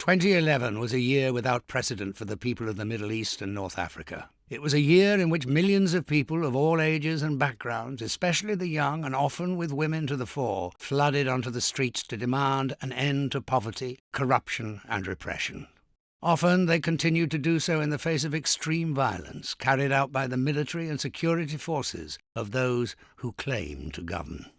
2011 was a year without precedent for the people of the Middle East and North Africa. It was a year in which millions of people of all ages and backgrounds, especially the young and often with women to the fore, flooded onto the streets to demand an end to poverty, corruption and repression. Often they continued to do so in the face of extreme violence carried out by the military and security forces of those who claim to govern.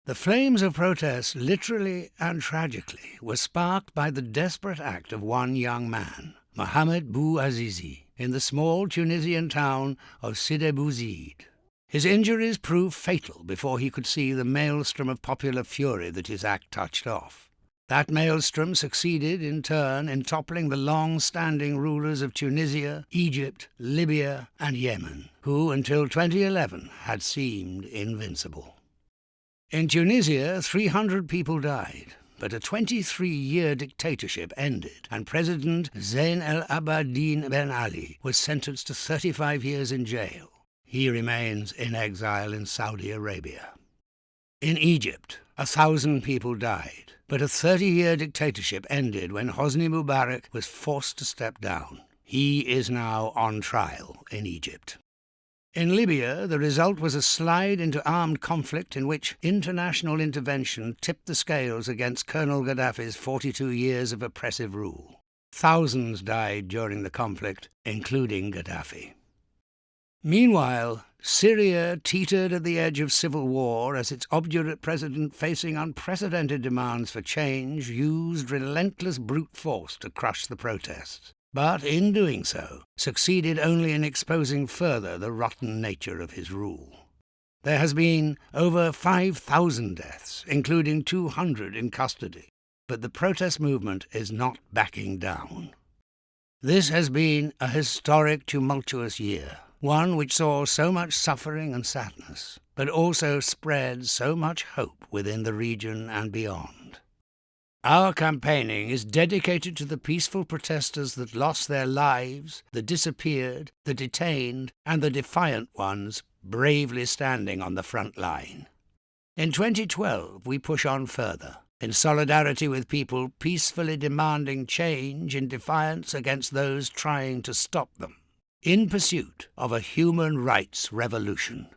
The flames of protest, literally and tragically, were sparked by the desperate act of one young man, Mohamed Bouazizi, in the small Tunisian town of Sidi Bouzid. His injuries proved fatal before he could see the maelstrom of popular fury that his act touched off. That maelstrom succeeded, in turn, in toppling the long-standing rulers of Tunisia, Egypt, Libya and Yemen, who, until 2011, had seemed invincible. In Tunisia, 300 people died, but a 23-year dictatorship ended, and President Zain El Abidine Ben Ali was sentenced to 35 years in jail. He remains in exile in Saudi Arabia. In Egypt, 1,000 people died, but a 30-year dictatorship ended when Hosni Mubarak was forced to step down. He is now on trial in Egypt. In Libya, the result was a slide into armed conflict in which international intervention tipped the scales against Colonel Gaddafi's 42 years of oppressive rule. Thousands died during the conflict, including Gaddafi. Meanwhile, Syria teetered at the edge of civil war as its obdurate president, facing unprecedented demands for change, used relentless brute force to crush the protests. But in doing so, succeeded only in exposing further the rotten nature of his rule. There has been over 5,000 deaths, including 200 in custody, but the protest movement is not backing down. This has been a historic, tumultuous year, one which saw so much suffering and sadness, but also spread so much hope within the region and beyond. Our campaigning is dedicated to the peaceful protesters that lost their lives, the disappeared, the detained, and the defiant ones bravely standing on the front line. In 2012, we push on further, in solidarity with people peacefully demanding change in defiance against those trying to stop them, in pursuit of a human rights revolution.